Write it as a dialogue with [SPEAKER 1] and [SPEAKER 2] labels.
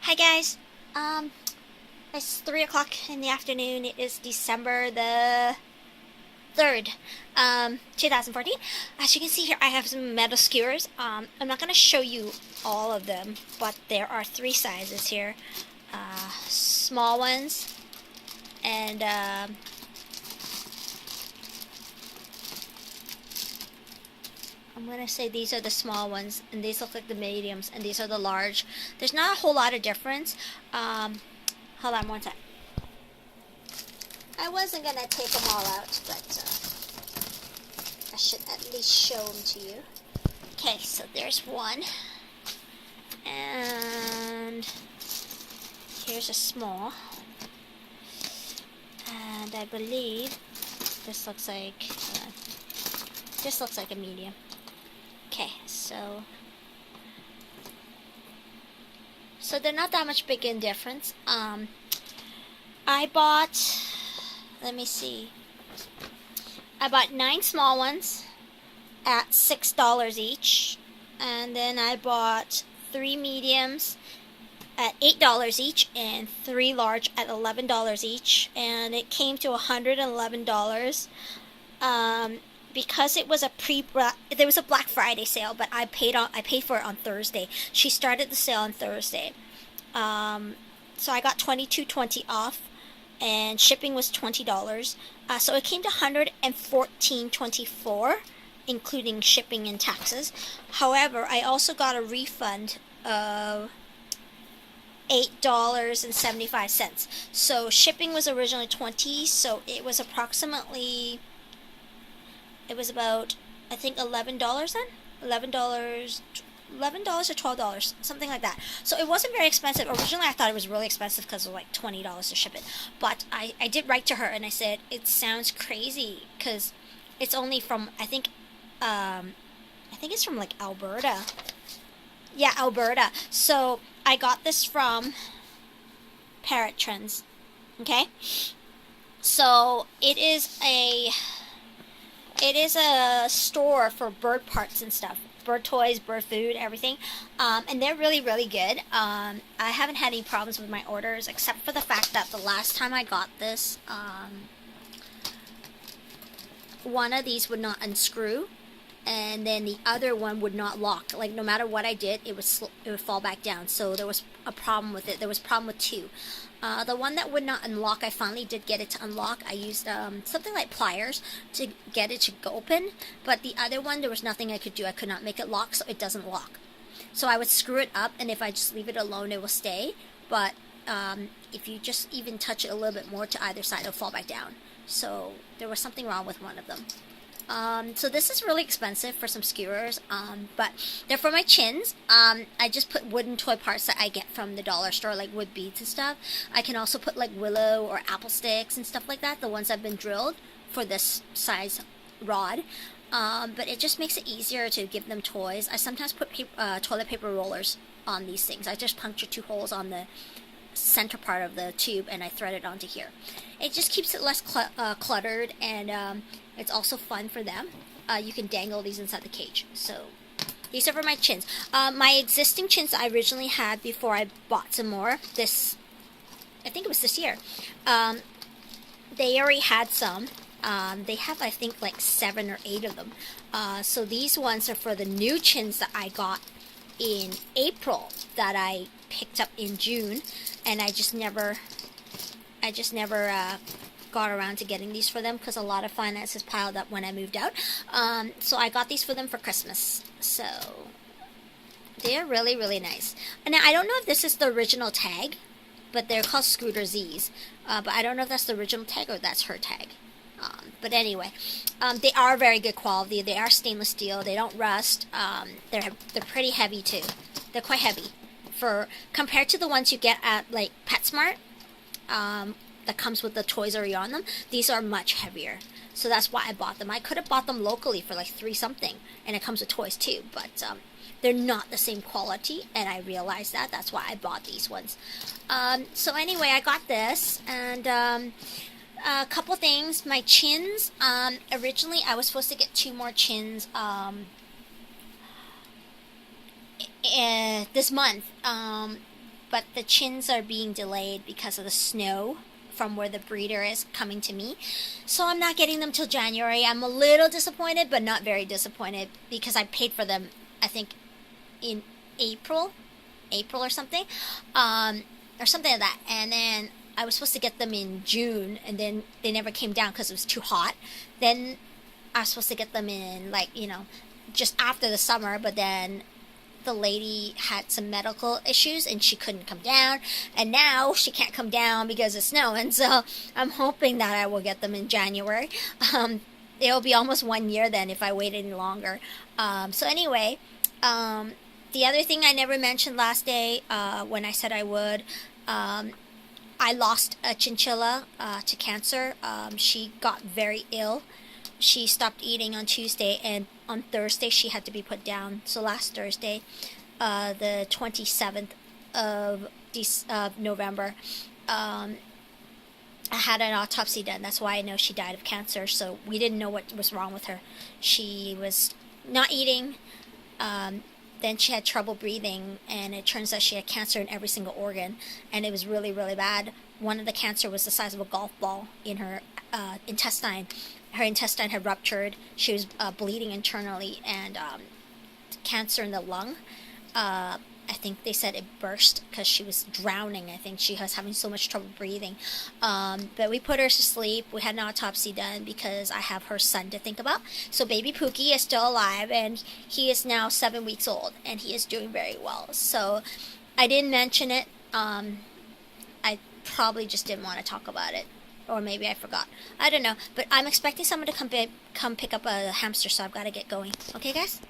[SPEAKER 1] Hi guys. It's 3 o'clock in the afternoon. It is December the 3rd, 2014. As you can see here, I have some metal skewers. I'm not gonna show you all of them, but there are three sizes here. Small ones, and I'm gonna say these are the small ones, and these look like the mediums, and these are the large. There's not a whole lot of difference. Hold on one sec. I wasn't gonna take them all out, but I should at least show them to you. Okay, so there's one, and here's a small, and I believe this looks like a medium. Okay, so they're not that much big in difference. I bought, let me see, I bought 9 small ones at $6 each, and then I bought 3 mediums at $8 each, and 3 large at $11 each, and it came to $111. Because it was there was a Black Friday sale, but I paid for it on Thursday. She started the sale on Thursday, so I got $22.20 off, and shipping was $20. So it came to $114.24, including shipping and taxes. However, I also got a refund of $8.75. So shipping was originally $20, so it was approximately. It was about, I think, $11 then? $11 or $12, something like that. So it wasn't very expensive. Originally, I thought it was really expensive because it was like $20 to ship it. But I did write to her and I said, it sounds crazy because it's only from, I think it's from like Alberta. Yeah, Alberta. So I got this from PARROT-TRENDS. Okay? So it is a store for bird parts and stuff, bird toys, bird food, everything, and they're really, really good. I haven't had any problems with my orders, except for the fact that the last time I got this, one of these would not unscrew, and then the other one would not lock. Like, no matter what I did, it would fall back down. So there was a problem with it. There was a problem with 2. The one that would not unlock, I finally did get it to unlock. I used something like pliers to get it to open, but the other one, there was nothing I could do. I could not make it lock, so it doesn't lock. So I would screw it up, and if I just leave it alone, it will stay. But if you just even touch it a little bit more to either side, it'll fall back down. So there was something wrong with one of them. So this is really expensive for some skewers, but they're for my chins. I just put wooden toy parts that I get from the dollar store, like wood beads and stuff. I can also put like willow or apple sticks and stuff like that, the ones that have been drilled for this size rod. But it just makes it easier to give them toys. I sometimes put toilet paper rollers on these things. I just puncture 2 holes on the center part of the tube and I thread it onto here. It just keeps it less cluttered, and it's also fun for them. You can dangle these inside the cage. So these are for my chins. My existing chins I originally had before I bought some more, I think it was this year, they already had some. They have, I think, like 7 or 8 of them. So these ones are for the new chins that I got in April that I picked up in June, and I just never got around to getting these for them because a lot of finances piled up when I moved out. So I got these for them for Christmas. So they're really, really nice. And I don't know if this is the original tag, but they're called Scooter Z's. But I don't know if that's the original tag or that's her tag. But anyway, they are very good quality. They are stainless steel. They don't rust. They're pretty heavy too. They're quite heavy compared to the ones you get at like PetSmart. That comes with the toys already on them. These are much heavier, so that's why I bought them. I could have bought them locally for like $3 something, and it comes with toys too. But they're not the same quality, and I realized that. That's why I bought these ones. So anyway, I got this, and a couple things. My chins. Originally, I was supposed to get 2 more chins. This month. but the chins are being delayed because of the snow from where the breeder is coming to me. So I'm not getting them till January. I'm a little disappointed, but not very disappointed because I paid for them, I think, in April or something, or something like that. And then I was supposed to get them in June, and then they never came down because it was too hot. Then I was supposed to get them in, like, just after the summer, but then the lady had some medical issues and she couldn't come down, and now she can't come down because of snow. And so I'm hoping that I will get them in January. It'll be almost 1 year then if I wait any longer. So anyway, the other thing I never mentioned last day, when I said I would, I lost a chinchilla to cancer. She got very ill. She stopped eating on Tuesday, and on Thursday she had to be put down. So last Thursday, the 27th of November, I had an autopsy done. That's why I know she died of cancer. So we didn't know what was wrong with her. She was not eating. Then she had trouble breathing, and it turns out she had cancer in every single organ, and it was really, really bad. One of the cancer was the size of a golf ball in her intestine. Her intestine had ruptured. She was bleeding internally, and cancer in the lung. I think they said it burst because she was drowning. I think she was having so much trouble breathing. But we put her to sleep. We had an autopsy done because I have her son to think about. So baby Pookie is still alive, and he is now 7 weeks old, and he is doing very well. So I didn't mention it. I probably just didn't want to talk about it. Or maybe I forgot. I don't know. But I'm expecting someone to come pick up a hamster, so I've got to get going. Okay, guys?